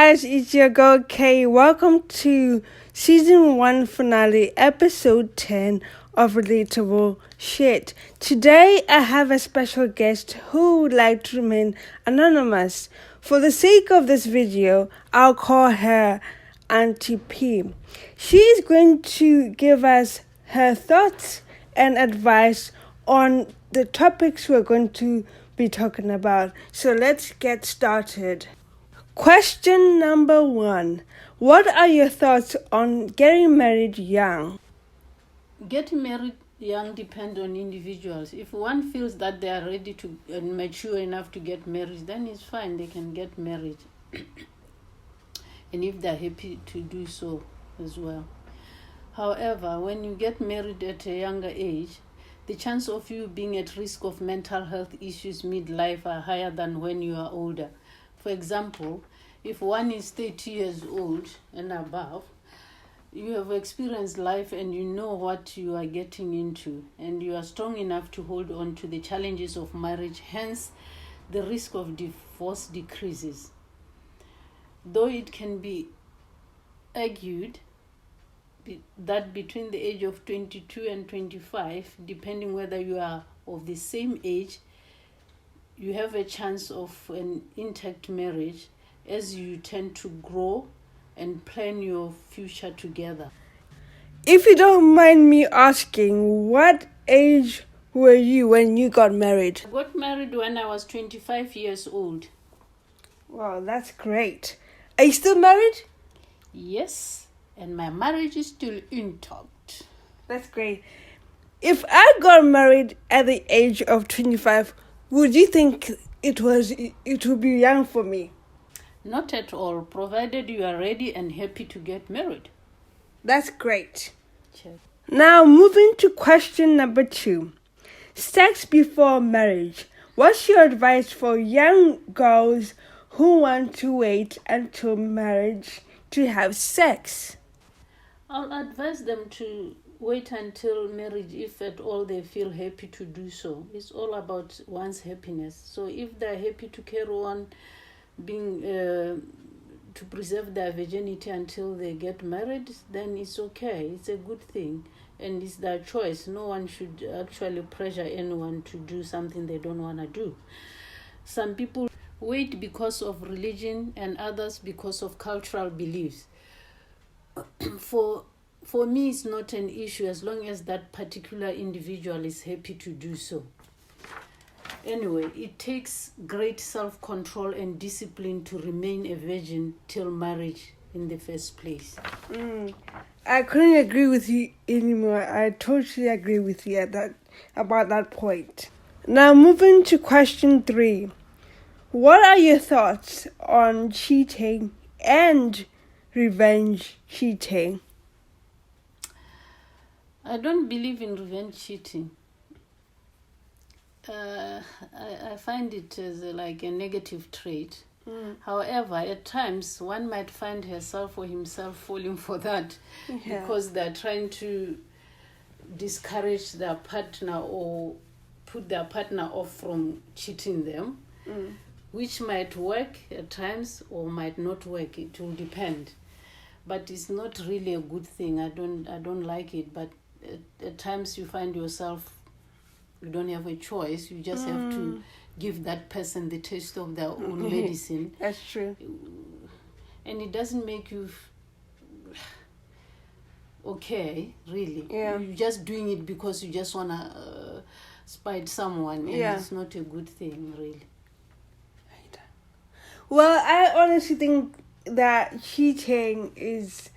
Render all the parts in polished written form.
guys, it's your girl Kay. Welcome to season 1 finale, episode 10 of Relatable Shit. Today I have a special guest who would like to remain anonymous. For the sake of this video, I'll call her AuntyP. She is going to give us her thoughts and advice on the topics we're going to be talking about. So let's get started. Question number 1. What are your thoughts on getting married young? Getting married young depends on individuals. If one feels that they are ready to and mature enough to get married, then it's fine, they can get married. And if they're happy to do so as well. However, when you get married at a younger age, the chance of you being at risk of mental health issues midlife are higher than when you are older. For example, if one is 30 years old and above, you have experienced life and you know what you are getting into, and you are strong enough to hold on to the challenges of marriage, hence the risk of divorce decreases. Though it can be argued that between the age of 22 and 25, depending whether you are of the same age, you have a chance of an intact marriage as you tend to grow and plan your future together. If you don't mind me asking, what age were you when you got married? I got married when I was 25 years old. Wow, that's great. Are you still married? Yes, and my marriage is still intact. That's great. If I got married at the age of 25, would you think it would be young for me? Not at all, provided you are ready and happy to get married. That's great. Check. Now, moving to question number 2. Sex before marriage. What's your advice for young girls who want to wait until marriage to have sex? I'll advise them to wait until marriage if at all they feel happy to do so. It's all about one's happiness. So if they're happy to carry on being to preserve their virginity until they get married, then it's okay. It's a good thing, and it's their choice. No one should actually pressure anyone to do something they don't want to do. Some people wait because of religion and others because of cultural beliefs. For me, it's not an issue as long as that particular individual is happy to do so. Anyway, it takes great self-control and discipline to remain a virgin till marriage in the first place. I couldn't agree with you anymore. I totally agree with you about that point. Now, moving to question 3. What are your thoughts on cheating and revenge cheating? I don't believe in revenge cheating. I find it as like a negative trait. However, at times one might find herself or himself falling for that because they're trying to discourage their partner or put their partner off from cheating them, which might work at times or might not work. It will depend. But it's not really a good thing. I don't like it. But at times you find yourself, you don't have a choice. You just have to give that person the taste of their own medicine. That's true. And it doesn't make you okay, really. Yeah. You're just doing it because you just want to spite someone. And it's not a good thing, really. Well, I honestly think that cheating is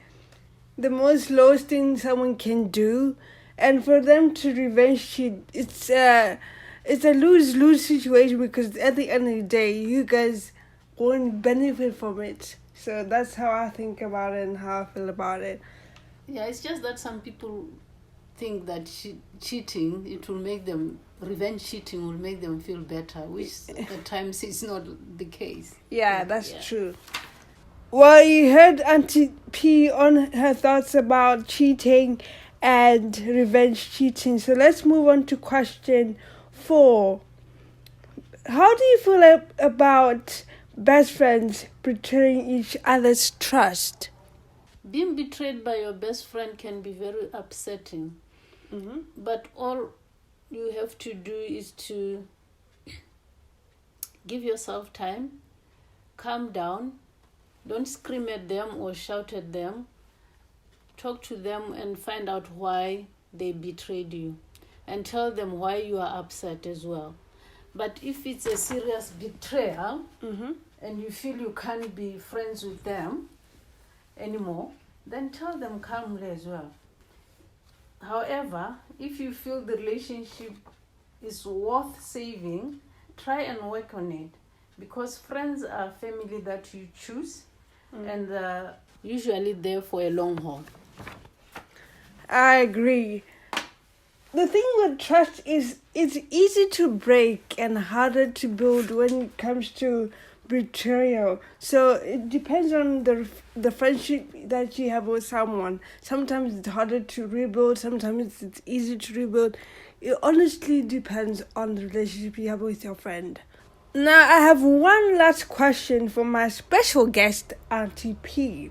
the most lowest thing someone can do. And for them to revenge cheat, it's a lose-lose situation because at the end of the day, you guys won't benefit from it. So that's how I think about it and how I feel about it. Yeah, it's just that some people think that revenge cheating will make them feel better, which at times is not the case. Yeah, that's true. Well, you heard Auntie P on her thoughts about cheating and revenge cheating. So let's move on to question 4. How do you feel about best friends betraying each other's trust? Being betrayed by your best friend can be very upsetting. But all you have to do is to give yourself time, calm down, don't scream at them or shout at them. Talk to them and find out why they betrayed you, and tell them why you are upset as well. But if it's a serious betrayal and you feel you can't be friends with them anymore, then tell them calmly as well. However, if you feel the relationship is worth saving, try and work on it, because friends are family that you choose and usually there for a long haul. I agree. The thing with trust is it's easy to break and harder to build when it comes to betrayal. So it depends on the friendship that you have with someone. Sometimes it's harder to rebuild, sometimes it's easy to rebuild. It honestly depends on the relationship you have with your friend. Now I have one last question for my special guest, AuntyP.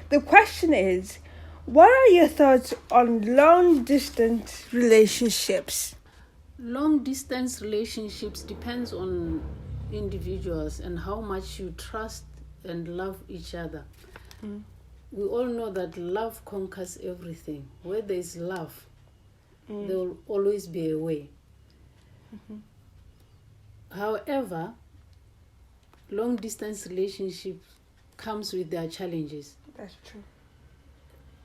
The question is, what are your thoughts on long-distance relationships? Long-distance relationships depends on individuals and how much you trust and love each other. We all know that love conquers everything. Where there is love, there will always be a way. However, long-distance relationship comes with their challenges. That's true.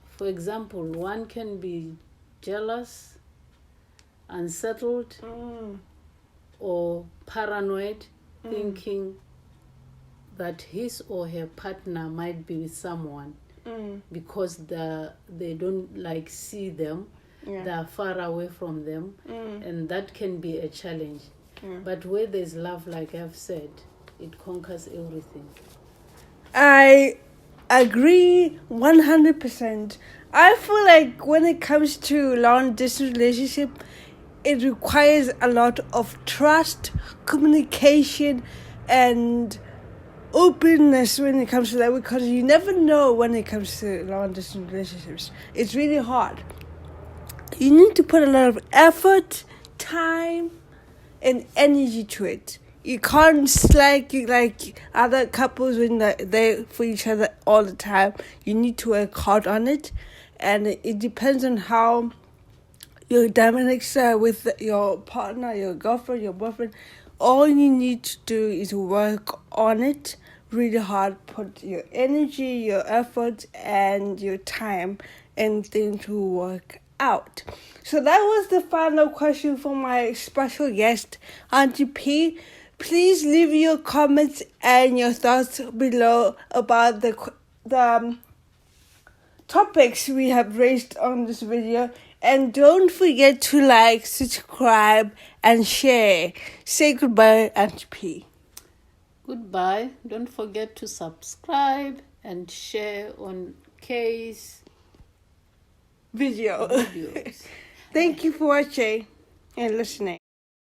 For example, one can be jealous, unsettled, or paranoid, thinking that his or her partner might be with someone because they don't see them, they are far away from them, and that can be a challenge. But where there's love, like I've said, it conquers everything. I agree 100%. I feel like when it comes to long distance relationship, it requires a lot of trust, communication, and openness when it comes to that, because you never know when it comes to long distance relationships. It's really hard. You need to put a lot of effort, time, and energy to it. You can't like other couples when they're for each other all the time. You need to work hard on it, and it depends on how your dynamics are with your partner, your girlfriend, your boyfriend. All you need to do is work on it really hard. Put your energy, your effort, and your time, and things will work out. So that was the final question for my special guest, AuntyP. Please leave your comments and your thoughts below about the topics we have raised on this video. And don't forget to like, subscribe, and share. Say goodbye, AuntyP. Goodbye. Don't forget to subscribe and share on Kay's Video. videos. Thank you for watching and listening.